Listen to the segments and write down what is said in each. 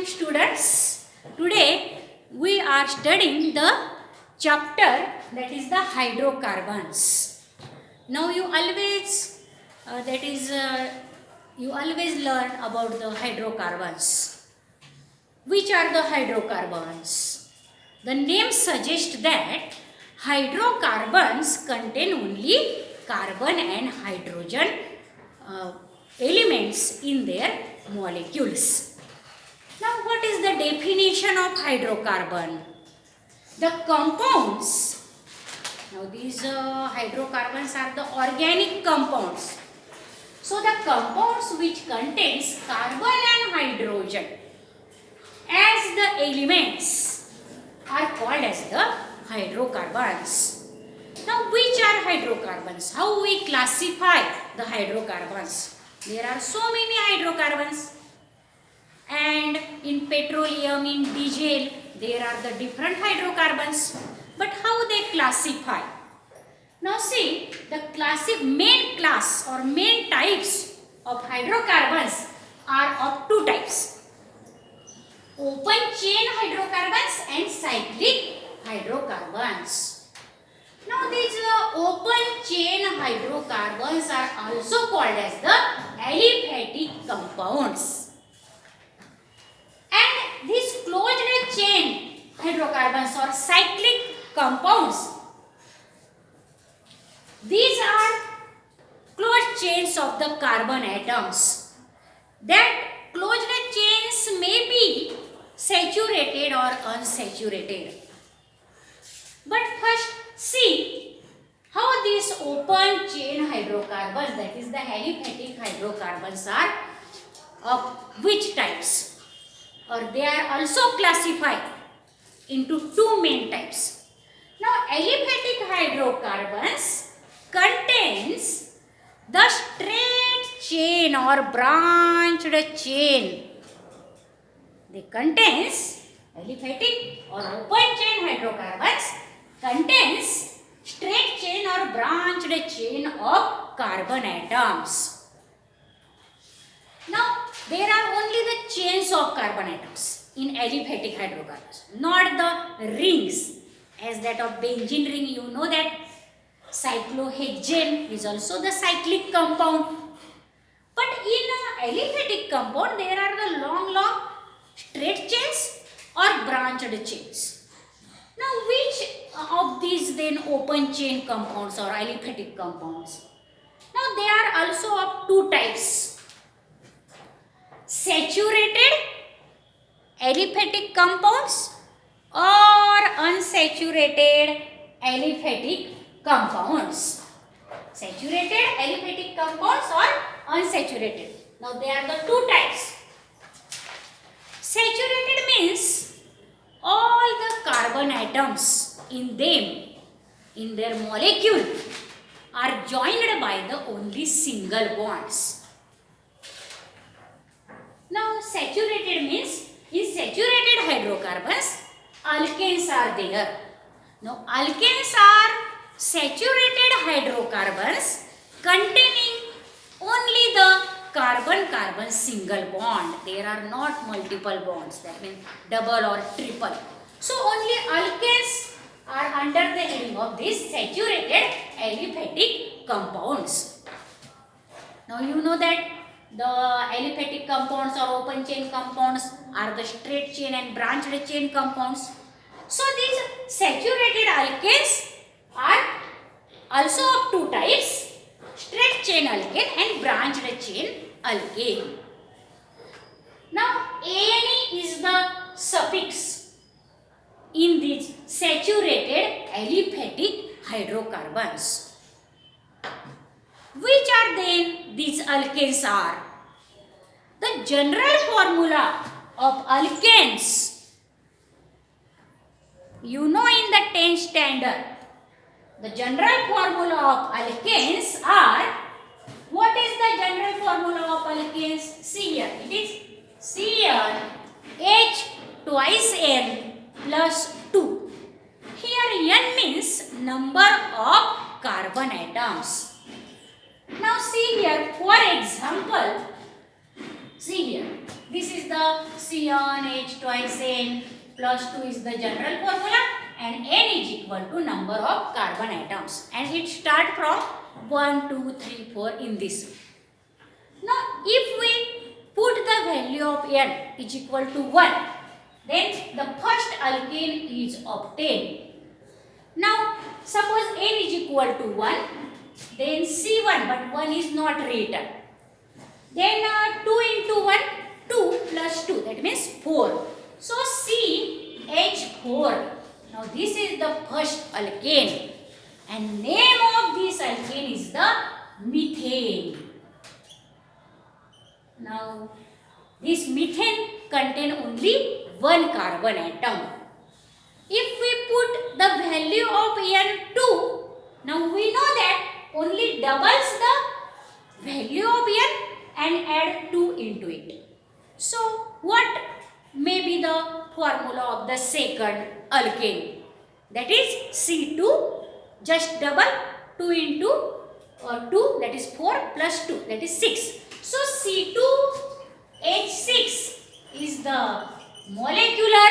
students. Today we are studying the chapter that is the hydrocarbons. Now you always you always learn about the hydrocarbons. Which are the hydrocarbons? The name suggests that hydrocarbons contain only carbon and hydrogen elements in their molecules. Now, what is the definition of hydrocarbon? The compounds. Now, these hydrocarbons are the organic compounds. So, the compounds which contains carbon and hydrogen as the elements are called as the hydrocarbons. Now, which are hydrocarbons? How we classify the hydrocarbons? There are so many hydrocarbons. And in petroleum, in diesel, there are the different hydrocarbons. But how they classify? Now see, the main class or main types of hydrocarbons are of two types. Open chain hydrocarbons and cyclic hydrocarbons. Now these open chain hydrocarbons are also called as the aliphatic compounds. And these closed chain hydrocarbons or cyclic compounds, these are closed chains of the carbon atoms. That closed chains may be saturated or unsaturated. But first see how these open chain hydrocarbons, that is the aliphatic hydrocarbons, are of which types, or they are also classified into two main types. Now aliphatic hydrocarbons contains the straight chain or branched chain. They contains aliphatic or open chain hydrocarbons contains straight chain or branched chain of carbon atoms. Now there are only the chains of carbon atoms in aliphatic hydrocarbons, not the rings as that of benzene ring. You know that cyclohexane is also the cyclic compound. But in aliphatic compound there are the long straight chains or branched chains. Now which of these then open chain compounds or aliphatic compounds? Now they are also of two types. Saturated aliphatic compounds or unsaturated aliphatic compounds. Saturated aliphatic compounds or unsaturated. Now they are the two types. Saturated means all the carbon atoms in them, in their molecule, are joined by the only single bonds. Now saturated means in saturated hydrocarbons alkanes are there. Now alkanes are saturated hydrocarbons containing only the carbon-carbon single bond. There are not multiple bonds, that means double or triple. So only alkanes are under the heading of these saturated aliphatic compounds. Now you know that the aliphatic compounds or open chain compounds are the straight chain and branched chain compounds. So these saturated alkanes are also of two types, straight chain alkane and branched chain alkane. Now Ane is the suffix in these saturated aliphatic hydrocarbons. Which are then these alkanes are? The general formula of alkanes, you know in the 10th standard, the general formula of alkanes are, what is the general formula of alkanes? See here, it is CnH twice N plus 2. Here N means number of carbon atoms. Now see here, for example, see here, This is the C(n) H twice n plus 2 is the general formula, and n is equal to number of carbon atoms, and it start from 1, 2, 3, 4 in this. Now if we put the value of n is equal to 1, then the first alkane is obtained. Now suppose n is equal to 1, then C1, but 1 is not written. Then 2 into 1, 2 plus 2, that means 4. So CH4. Now this is the first alkane, and name of this alkane is the methane. Now this methane contain only one carbon atom. If we put the value of n2, now we know that only doubles the value of n and add 2 into it. So what may be the formula of the second alkane? That is C2, just double 2 into 2, that is 4 plus 2, that is 6. So C2H6 is the molecular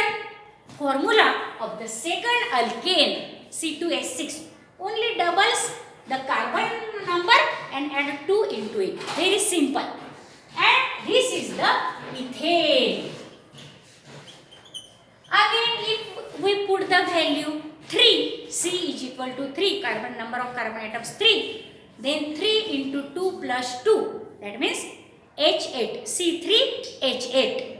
formula of the second alkane, C2H6. Only doubles the carbon number and add 2 into it. Very simple. And this is the ethane. Again, if we put the value 3, C is equal to 3, number of carbon atoms 3, then 3 into 2 plus 2, that means H8, C3H8.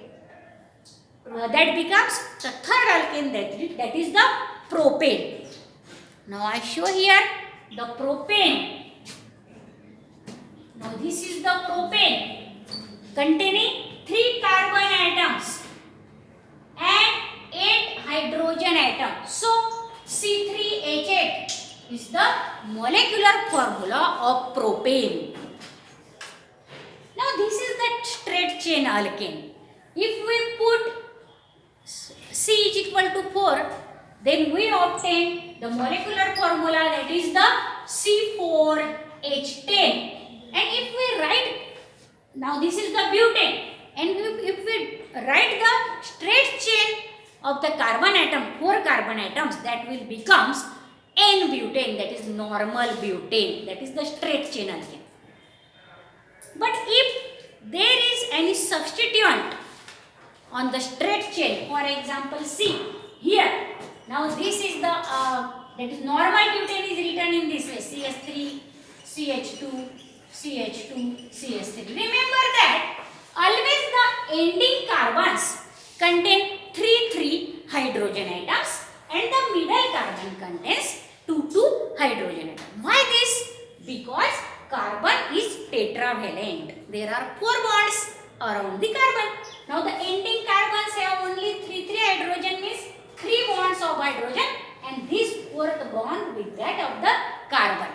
That becomes the third alkane, that is the propane. Now I show here the propane. Now this is the propane containing 3 carbon atoms and 8 hydrogen atoms. So C3H8 is the molecular formula of propane. Now this is the straight chain alkane. If we put C is equal to 4, then we obtain the molecular formula, that is the C4H10. And if we write, now this is the butane, and if we write the straight chain of the carbon atom, 4 carbon atoms, that will becomes N-butane, that is normal butane, that is the straight chain alkane. But if there is any substituent on the straight chain, for example C, here, now this is the, that is normal butane is written in this way, CS3, CH2, CH2, CH3. Remember that always the ending carbons contain 3 hydrogen atoms and the middle carbon contains 2 hydrogen atoms. Why this? Because carbon is tetravalent. There are 4 bonds around the carbon. Now the ending carbons have only 3 hydrogen, means 3 bonds of hydrogen, and this 4th bond with that of the carbon.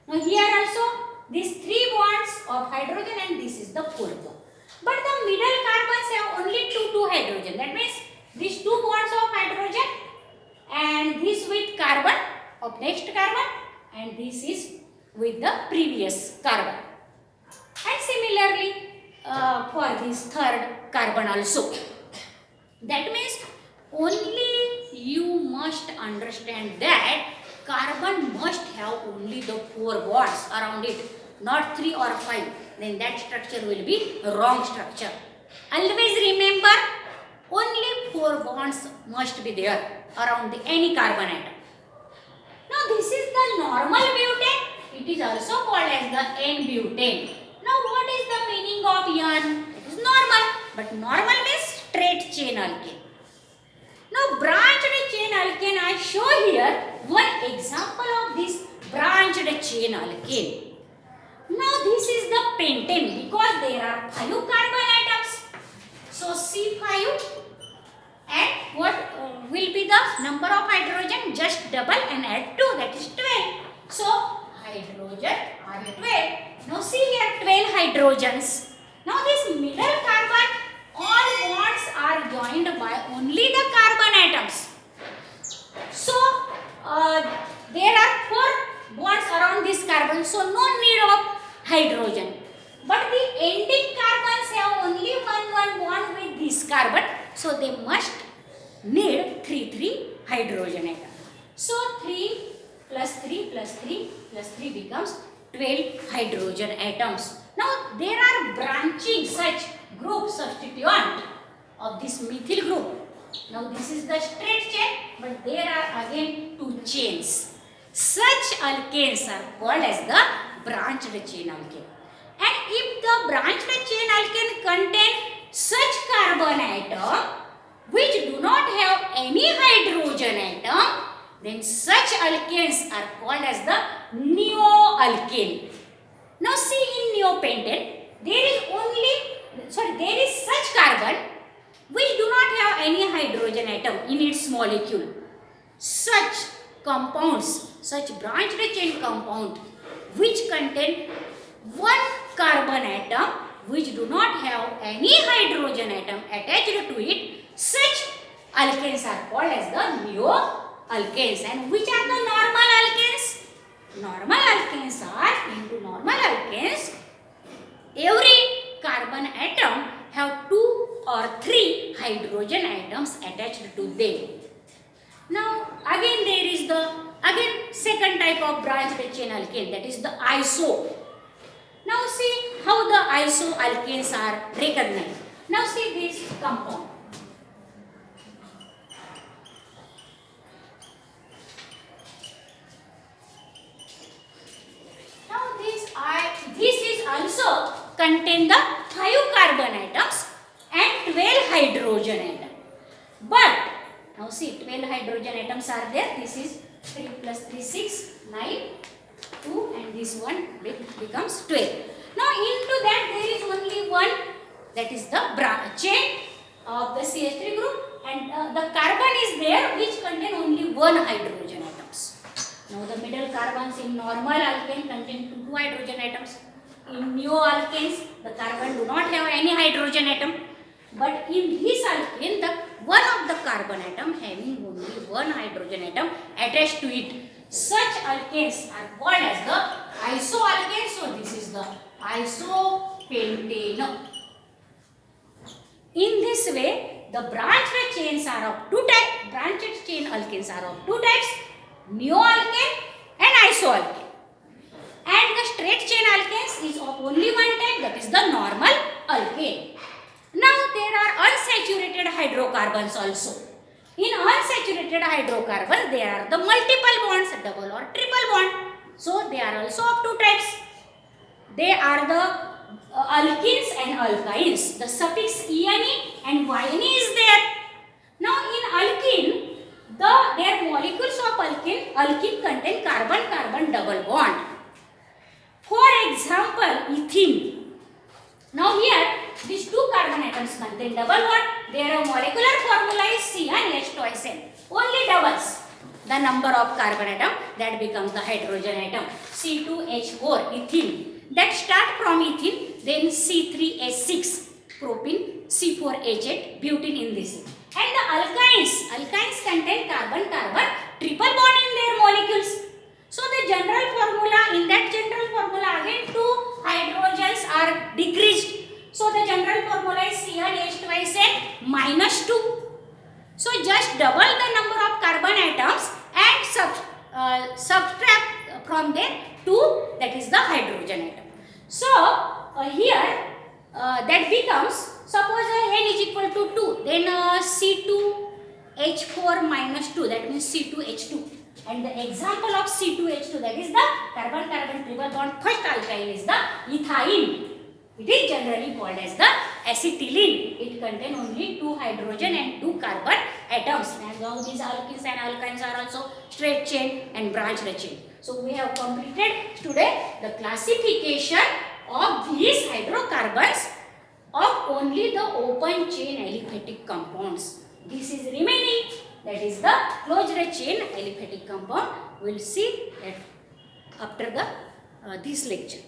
Now here also these 3 bonds of hydrogen, and this is the 4th bond. But the middle carbons have only 2 hydrogen. That means these 2 bonds of hydrogen and this with carbon of next carbon, and this is with the previous carbon. And similarly for this 3rd carbon also. That means only you must understand that carbon must have only the 4 bonds around it, not 3 or 5. Then that structure will be wrong structure. Always remember, only 4 bonds must be there around any carbon atom. Now this is the normal butane. It is also called as the N-butane. Now what is the meaning of N? It is normal, but normal means straight chain alkane. Now branched chain alkane, I show here one example of this branched chain alkane. Now this is the pentane, because there are 5 carbon atoms. So C5, and what will be the number of hydrogen? Just double and add 2, that is 12. So hydrogen are 12. Now see here 12 hydrogens. Now this middle carbon, all bonds are joined by only the carbon atoms. So there are 4 bonds around this carbon, so no need of hydrogen. but the ending carbons have only one bond with this carbon, so they must need 3 hydrogen atom. So 3 plus 3 plus 3 plus 3 becomes 12 hydrogen atoms. Now there are branching such group substituent of this methyl group. Now this is the straight chain, but there are again 2 chains. Such alkanes are called as the branched chain alkane. And if the branched chain alkane contain such carbon atom which do not have any hydrogen atom, then such alkanes are called as the neo-alkane. Now see, in neopentane there is such carbon which do not have any hydrogen atom in its molecule. Such compounds, such branched chain compound which contain one carbon atom which do not have any hydrogen atom attached to it, such alkanes are called as the neo-alkanes. And which are the normal alkanes? Normal alkanes are, into normal alkanes, every carbon atom have 2 or 3 hydrogen atoms attached to them. Now again there is the second type of branched chain alkane, that is the iso. Now see how the isoalkanes are recognized. Now see this compound. Now this is also contain the 5 carbon atoms and 12 hydrogen atoms. But now see, 12 hydrogen atoms are there. This is 3 plus 3 6 9 2, and this one becomes 12. Now into that there is only one, that is the chain of the CH3 group, and the carbon is there which contain only 1 hydrogen atoms. Now the middle carbons in normal alkane contain 2 hydrogen atoms. In neo-alkanes the carbon do not have any hydrogen atom, but in this alkane the one of the carbon atom having only 1 hydrogen atom attached to it. Such alkanes are called as the isoalkanes. So this is the isopentane. In this way, the branched chains are of 2 types. Branched chain alkanes are of 2 types: neo-alkane and isoalkane. And the straight chain alkanes is of only 1 type, that is the normal alkane. Now there are unsaturated hydrocarbons also. In unsaturated hydrocarbons there are the multiple bonds, double or triple bond. So they are also of 2 types. They are the alkenes and alkynes. The suffix ene and yne is there. Now in alkene, their molecules of alkene contain carbon-carbon double bond. For example, ethene. Now here these 2 carbon atoms contain double bond. Their molecular formula is CnH twice N. Only doubles the number of carbon atom, that becomes the hydrogen atom. C2H4 ethene. That start from ethene, then C3H6 propene, C4H8 butene in this. And the alkynes contain carbon-carbon triple bond in their molecules. So the general formula, in that general formula again 2 hydrogens are decreased. So the general formula is CnH twice N minus 2. So just double the number of carbon atoms and subtract from there 2, that is the hydrogen atom. So here that becomes, suppose N is equal to 2, then C2H4 minus 2, that means C2H2. And the example of C2H2, that is the carbon-carbon triple bond first alkyne, is the ethyne. It is generally called as the acetylene. It contains only 2 hydrogen and 2 carbon atoms. And now these alkenes and alkynes are also straight chain and branched chain. So we have completed today the classification of these hydrocarbons of only the open chain aliphatic compounds. This is remaining, that is the closed chain aliphatic compound. We will see that after this lecture.